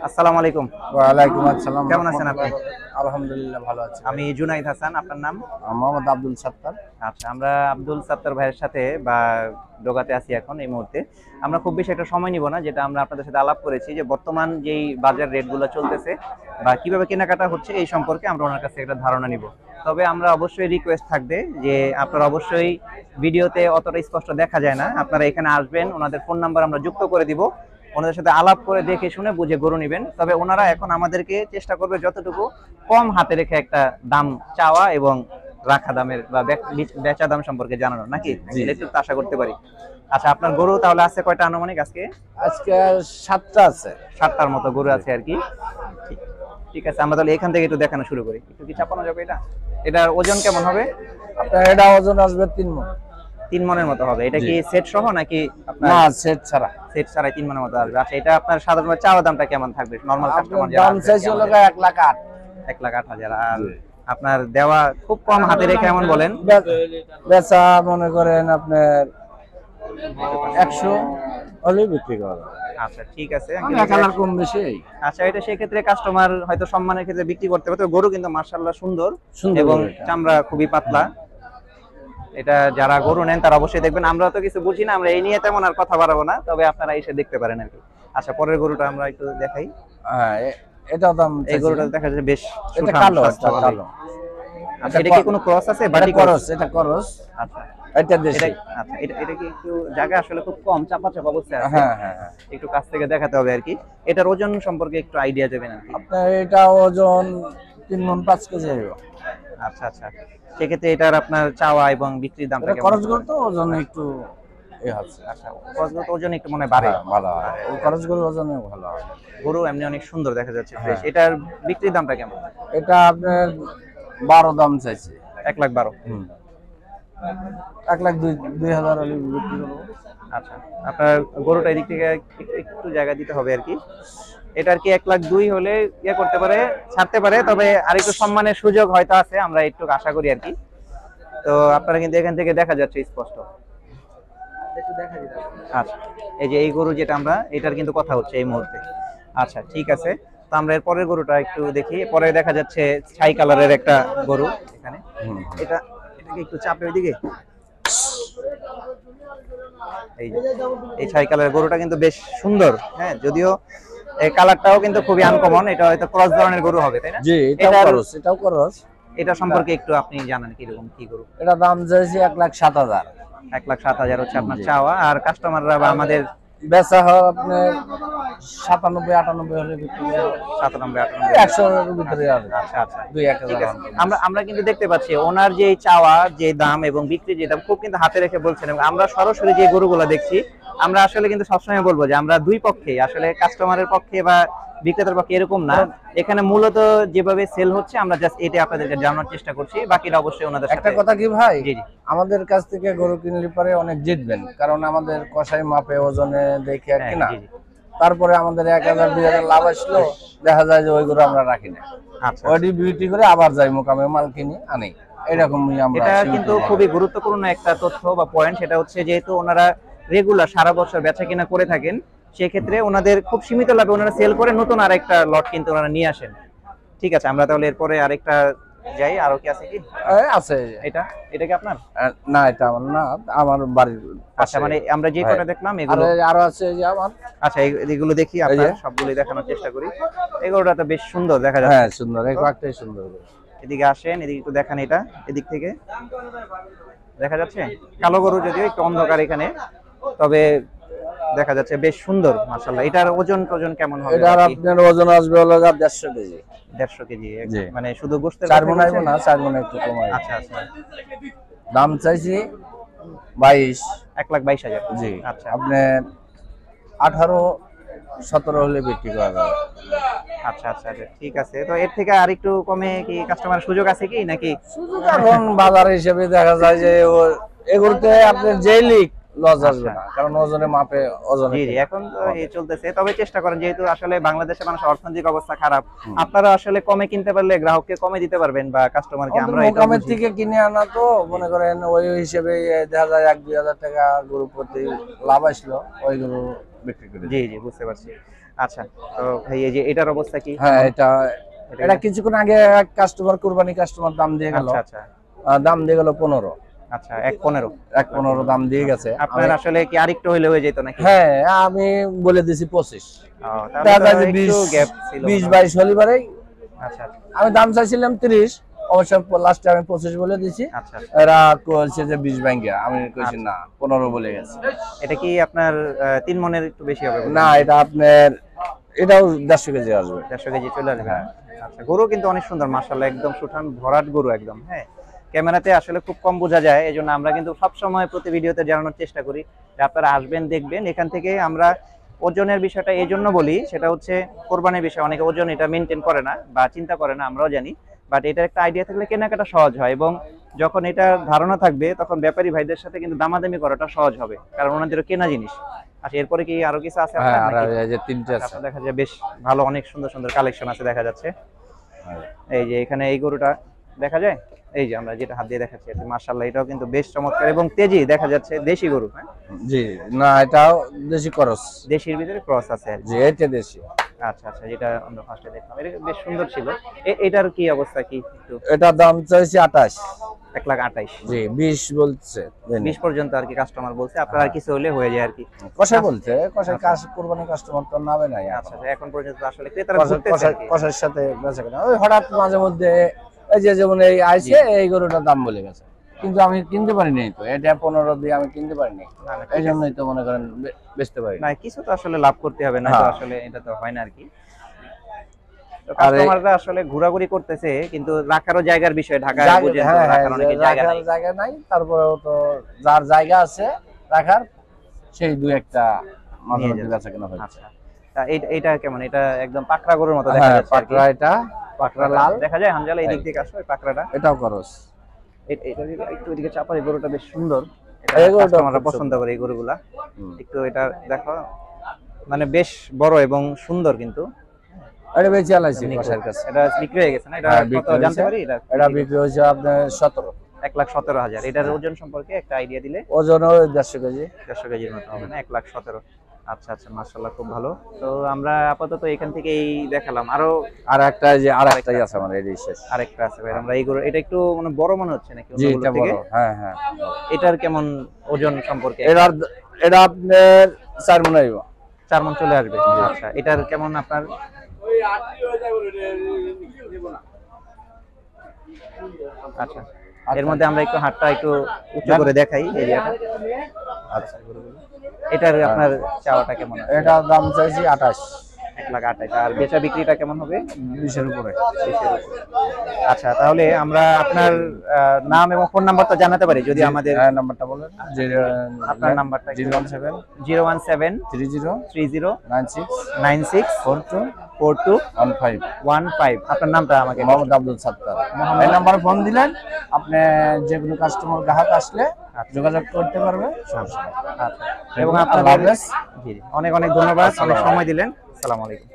আসসালামু আলাইকুম। ওয়ালাইকুম আসসালাম। কেমন আছেন আপনি? আলহামদুলিল্লাহ ভালো আছি। আমি জুনাইদ হাসান, আপনার নাম? মোহাম্মদ আব্দুল সাত্তার। আচ্ছা, আমরা আব্দুল সাত্তার ভাইয়ের সাথে বা ডোগাতে আছি এখন এই মুহূর্তে। আমরা খুব বেশি একটা সময় নিব না, যেটা আমরা আপনাদের সাথে আলাপ করেছি যে বর্তমান যেই বাজার রেটগুলো চলতেছে বা কিভাবে কেনাকাটা হচ্ছে এই সম্পর্কে আমরা ওনার কাছে একটা ধারণা নিব। তবে আমরা অবশ্যই রিকোয়েস্ট থাকবে যে আপনারা অবশ্যই ভিডিওতে অতটা স্পষ্ট দেখা যায় না, আপনারা এখানে আসবেন, ওনাদের ফোন নাম্বার আমরা যুক্ত করে দিব, ওনাদের সাথে আলাপ করে দেখে শুনে বুঝে গরু নেবেন। তবে ওনারা এখন আমাদেরকে চেষ্টা করবে যতটুকু কম হাতে রেখে একটা দাম চাওয়া এবং রাখা দামের বা বেচা দাম সম্পর্কে জানানো, নাকি একটু আশা করতে পারি। আচ্ছা, আপনার গরু তাহলে আছে কয়টা আনুমানিক আজকে? আজকে 7টা আছে। 7টার মতো গরু আছে আর কি। ঠিক আছে, আমরা তাহলে এখান থেকে একটু দেখানো শুরু করি। একটু কি চাপানো যাবে এটা? এটার ওজন কেমন হবে? আপনার এটা ওজন আসবে 3 মণ। 3 মণের মতো হবে। এটা কি সেট সহ নাকি আপনার? না, সেট ছাড়া। সেট ছাড়াই 3 মণের মতো আসবে। আচ্ছা, এটা আপনার সাধারণত চাওয়া দামটা কেমন থাকবে নরমাল কাস্টমার যারা দাম চাইছে হলো 1,08,000। 1,08,000। আর আপনার দেওয়া খুব কম হাতে রেখে এমন বলেন? বেচা মনে করেন আপনার 100 হলে বিক্রি করা যাবে। আচ্ছা, ঠিক আছে। কম বেশি। আচ্ছা, এটা সেই ক্ষেত্রে কাস্টমার হয়তো সম্মানের ক্ষেত্রে বিক্রি করতে পারে। গরু কিন্তু মাশাআল্লাহ সুন্দর এবং চামড়া খুবই পাতলা। এটা যারা গরু নেন তারা অবশ্যই দেখবেন। আমরা তো কিছু বুঝি না, আমরা এই নিয়ে তেমন আর কথা বাড়াবো না, তবে আপনারা এসে দেখতে পারেন আর কি। আচ্ছা, পরের গরুটা আমরা একটু দেখাই। হ্যাঁ, এটা দাম এই গরুটা দেখা যাচ্ছে বেশ এটা কালো, এটা কালো। আচ্ছা, এটা কি কোনো ক্রস আছে? বাটি ক্রস, এটা ক্রস। আচ্ছা, এটা দেশি। আচ্ছা, এটা কি একটু জায়গা আসলে খুব কম, চাপা চাপা অবস্থায় আছে। হ্যাঁ হ্যাঁ, একটু কাছ থেকে দেখাতে হবে আর কি। এটার ওজন সম্পর্কে একটু আইডিয়া দেবেন আর কি। আপনার এটা ওজন 3 মণ 5 কেজি হবে। আচ্ছা আচ্ছা, সেক্ষেত্রে এটার আপনার চাওয়া এবং বিক্রির দামটা কেমন? খরচ করতে ওজন একটু এ হচ্ছে। আচ্ছা, খরচগত ওজন একটু মনে বাড়ে। ভালো হয়, এই খরচগুলো ওজনে ভালো হয়। গরু এমনি অনেক সুন্দর দেখা যাচ্ছে ফ্রেশ। এটার বিক্রির দামটা কেমন? এটা আপনার 12 দাম চাইছে। 1,12,000। 1,02,000 হলে বিক্রি করবো। আচ্ছা, আপনার গরুটা এদিক থেকে একটু জায়গা দিতে হবে আর কি। এটার কি 1,02,000 হলে ইয়ে করতে পারে, ছাড়তে পারে, তবে আরেকটু সম্মানের সুযোগ হয়তো আছে, আমরা একটু আশা করি আর কি। তো আপনারা কিন্তু এখান থেকে দেখা যাচ্ছে স্পষ্ট। আচ্ছা, এই যে এই গরু যেটা আমরা এটার কিন্তু কথা হচ্ছে এই মুহূর্তে। আচ্ছা, ঠিক আছে। তো আমরা এর পরের গরুটা একটু দেখি। পরে দেখা যাচ্ছে ছাই কালারের একটা গরু এখানে। এটাকে একটু চাপে ওইদিকে। এই ছাই কালারের গরুটা কিন্তু বেশ সুন্দর। হ্যাঁ, যদিও এই কালারটাও কিন্তু খুবই আনকমন। এটা হয়তো ক্রস ধরনের গরু হবে, তাই না? জি, এটাও ক্রস। এটা সম্পর্কে একটু আপনি জানেন কিরকম কি গরু? এটা দাম চাইছে 1,07,000। 1,07,000 হচ্ছে আপনার চাওয়া, আর কাস্টমাররা বা আমাদের বেচা হয় আপনার 97-98 হলে বিক্রি হবে। 97-98 100 এর ভিতরে হবে। আচ্ছা আচ্ছা, 2-1,000। আমরা কিন্তু দেখতে পাচ্ছি ওনার যে চাওয়া, যে দাম এবং বিক্রি যে দাম খুব কিন্তু হাতে রেখে বলছেন। এবং আমরা সরাসরি যে গরুগুলো দেখছি, আমরা আসলে কিন্তু সবসময় বলবো যে আমরা দুই পক্ষেই, আসলে কাস্টমারের পক্ষে বা বিক্রেতার পক্ষে এরকম না। এখানে মূলত যেভাবে সেল হচ্ছে আমরা জাস্ট এটা আপনাদেরকে জানানোর চেষ্টা করছি, বাকিটা অবশ্যই ওনাদের সাথে। একটা কথা কি ভাই, জি জি, আমাদের কাছ থেকে গরু কিনলে পরে অনেক জিতবেন, কারণ আমাদের কষাই মাপে ওজনে দেখে আর কি না। তারপরে আমাদের 1,000-2,000 লাভ আসলো, দেখা যায় যে ওই গরু আমরা রাখি না। আচ্ছা, ওইটি বিক্রি করে আবার যাই মোকামে মাল কিনি আনি, এরকমই আমরা। এটা কিন্তু খুবই গুরুত্বপূর্ণ একটা তথ্য বা পয়েন্ট। সেটা হচ্ছে যেহেতু ওনারা রেগুলার সারা বছর বেচা কিনা করে থাকেন, সেক্ষেত্রে ওনাদের খুব সীমিত লাভে ওনারা সেল করে নতুন আরেকটা লট কিন্তু ওনারা নিয়ে আসেন। ঠিক আছে, আমরা তাহলে এরপরে আরেকটা যাই। আরো কি আছে কি? আছে। এটা কি আপনার? না, এটা আমার না, আমার বাড়ির। আচ্ছা, মানে আমরা যে কটা দেখলাম এগুলো আরো আছে যে আমার। আচ্ছা, এগুলো দেখি, আপনার সবগুলোই দেখানোর চেষ্টা করি। এগুলোটা তো বেশ সুন্দর দেখা যাচ্ছে। হ্যাঁ, সুন্দর, একটাই সুন্দর। এদিকে আসেন, এদিকে একটু দেখান। এটা এদিক থেকে দেখা যাচ্ছে কালো গরু, যদিও একটু অন্ধকার এখানে, তবে দেখা যাচ্ছে বেশ সুন্দর মাশাআল্লাহ। এটার ওজন কেমন হবে? এটার আপনার ওজন আসবে হলো 150 কেজি। 150 কেজি, মানে শুধু গোশতের 4 মণ আইবো না, 4 মণ একটু কম আইবো। আচ্ছা আচ্ছা, দাম চাইছি 22। 1,22,000। জি, আচ্ছা, আপনি 18-17 হলে বিক্রি করা যাবে। আচ্ছা আচ্ছা, ঠিক আছে। তো এর থেকে আর একটু কমে কি কাস্টমার সুযোগ আছে কি নাকি? সুযোগ এখন বাজার হিসেবে দেখা যায় যে এগুলোতে আপনি যেই লিক লস আসবে না, কারণ ওজনে মাপে ওজনে। জি জি, এখন তো এই চলতেছে। তবে চেষ্টা করেন, যেহেতু আসলে বাংলাদেশের মানুষের অর্থনৈতিক অবস্থা খারাপ, আপনারা আসলে কমে কিনতে পারলে গ্রাহককে কমে দিতে পারবেন বা কাস্টমারকে। আমরা মোকামের থেকে কিনে আনা তো মনে করেন ওই হিসেবে দেখা যায় 1-2 হাজার টাকা গরু প্রতি লাভ আসলো, ওই গরু বিক্রি করে। জি জি, বুঝতে পারছি। আচ্ছা, তো ভাই এই যে এটার অবস্থা কি? হ্যাঁ, এটা কিছুক্ষণ আগে এক কাস্টমার, কুরবানি কাস্টমার দাম দিয়ে গেল। আচ্ছা আচ্ছা দাম দিয়ে গেল 15। আচ্ছা 1.15 1.15 দাম দিয়ে গেছে। আপনার আসলে কি আরেকটু হইলে হয়ে যেত নাকি? হ্যাঁ, আমি বলে দিছি 25। তাহলে তো একটু গ্যাপ ছিল। 20-22 হলিবারে আচ্ছা আচ্ছা আমি দাম চাইছিলাম 30, অবশ্য লাস্টে আমি 25 বলে দিছি। আচ্ছা এরা কইছে যে 20 ভাঙ্গিয়া, আমি কইছি না 15 বলে গেছে। এটা কি আপনার 3 মনের একটু বেশি হবে? না, এটা আপনার এটাও 150 কেজি আসবে। 150 কেজি চলে আসবে। আচ্ছা, গরু কিন্তু অনেক সুন্দর মাশাআল্লাহ, একদম সুঠাম ভরাট গরু একদম। হ্যাঁ, ক্যামেরাতে আসলে খুব কম বোঝা যায়, এজন্য আমরা কিন্তু সব সময় প্রতি ভিডিওতে জানানোর চেষ্টা করি যে আপনারা আসবেন, দেখবেন। এখান থেকে আমরা ওজনের বিষয়টা এই জন্য বলি, সেটা হচ্ছে কোরবানির বিষয়, অনেকে ওজন এটা মেনটেন করে না বা চিন্তা করে না, আমরাও জানি। বাট এটার একটা আইডিয়া থাকলে কেনাকাটা সহজ হয়, এবং যখন এটা ধারণা থাকবে তখন ব্যাপারী ভাইদের সাথে কিন্তু দামাদামি করাটা সহজ হবে, কারণ ওনাদেরও কেনা জিনিস। আচ্ছা, এরপরে কি আরো কিছু আছে আপনার? হ্যাঁ, নাকি? আর এই যে 3টে আছে। আপনার দেখা যায় বেশ ভালো, অনেক সুন্দর সুন্দর কালেকশন আছে দেখা যাচ্ছে। এই যে এখানে এই গরুটা দেখা যায়, এই যে আমরা যেটা হাত দিয়ে দেখাচ্ছি, মাশাআল্লাহ এটাও কিন্তু বেশ চমৎকার এবং তেজি দেখা যাচ্ছে, দেশি গরু। হ্যাঁ জি, না এটাও দেশি ক্রস। দেশির ভিতরে ক্রস আছে আর কি। জি, এটা দেশি। আচ্ছা আচ্ছা, যেটা আমরা ফার্স্টে দেখলাম এটা বেশ সুন্দর ছিল। এটার কি অবস্থা কি একটু? এটার দাম চাইছি 28। 1,28,000। জি, 20 বলছে। 20 পর্যন্ত আর কি কাস্টমার বলছে, আপনার আর কিছু হলে হয়ে যায় আর কি। কষাই বলছে, কষাই কাজ কুরবানি কাস্টমার তো নাবে নাই। আচ্ছা, এখন পর্যন্ত আসলে ক্রেতারা ঘুরতেছে আর কি। কষাইয়ের সাথে বেচা কেনা ওই হঠাৎ মাঝে মধ্যে এই যে যেমন এই আইছে এই গরুটার দাম বলে গেছে, কিন্তু আমি কিনতে পারিনি। তো এটা 15 দিয়ে আমি কিনতে পারিনি, এই জন্যই তো মনে করেন বেচতে পারি না। কিছু তো আসলে লাভ করতে হবে, না তো আসলে এটা তো হয় না আর কি। তো কাস্টমাররা আসলে ঘোরাঘুরি করতেছে, কিন্তু রাখারও জায়গার বিষয়, ঢাকায় বুঝেন তো রাখার অনেক জায়গা নাই। তারপরেও তো যার জায়গা আছে রাখার, সেই দুই একটা মাঝে মধ্যে বেচা কেনা হয়। আচ্ছা, তা এইটা কেমন? এটা একদম পাকড়া গরুর মতো দেখা যাচ্ছে। পাকড়া, এটা পাকড়া লাল দেখা যায়। হামজালা এই দিক থেকে আসলে পাকড়াটা, এটাও করস। এটা একটু এদিকে চাপার, এই গরুটা বেশ সুন্দর, এই গরুটা আমরা পছন্দ করি এই গরুগুলা। একটু এটা দেখো, মানে বেশ বড় এবং সুন্দর, কিন্তু এটা বেশি আলাইছি কষাইয়ের কাছে। এটা বিক্রি হয়ে গেছে না? এটা কত জানতে পারি? এটা বিক্রি হয়েছে আপনার 17। 1,17,000। এটার ওজন সম্পর্কে একটা আইডিয়া দিলে? ওজন 150 কেজি। 150 কেজির মতো হবে না? 1,17,000। আচ্ছা আচ্ছা, মাশাআল্লাহ খুব ভালো। তো আমরা আপাতত এখান থেকেই দেখালাম, আরেকটাই আছে আমার, এই শেষ। আরেকটা আছে ভাই, আমরা এই গরু, এটা একটু মানে বড় মনে হচ্ছে নাকি জি, অন্যগুলো এটা থেকে? বড়। হ্যাঁ হ্যাঁ। এটার কেমন ওজন সম্পর্কে? এটা আপনার 4 মণ হইব। 4 মণ চলে আসবে। আচ্ছা, এটার কেমন আপনার? আচ্ছা, এর মধ্যে আমরা একটু হাতটা একটু উঁচু করে দেখাই এরিয়াটা। আচ্ছা, এটার আপনার চাওয়াটা কেমন? এটার দাম চাইছি 28। 1,28,000। আর বেচা বিক্রিটা কেমন হবে? 20-এর উপরে। আচ্ছা, তাহলে আমরা আপনার নাম এবং ফোন নাম্বারটা জানাতে পারি যদি আমাদের? নাম্বারটা বলেন। আপনার নাম্বারটা? 017 30 96 42 15। আপনার নামটা আমাকে? মোহাম্মদ আব্দুল সাত্তার। এই নাম্বারে ফোন দিলেন, আপনি যে কোনো কাস্টমার গ্রাহক আসলে যোগাযোগ করতে পারবে। আচ্ছা, এবং আপনাদের অনেক অনেক ধন্যবাদ, অনেক সময় দিলেন। আসসালামু আলাইকুম।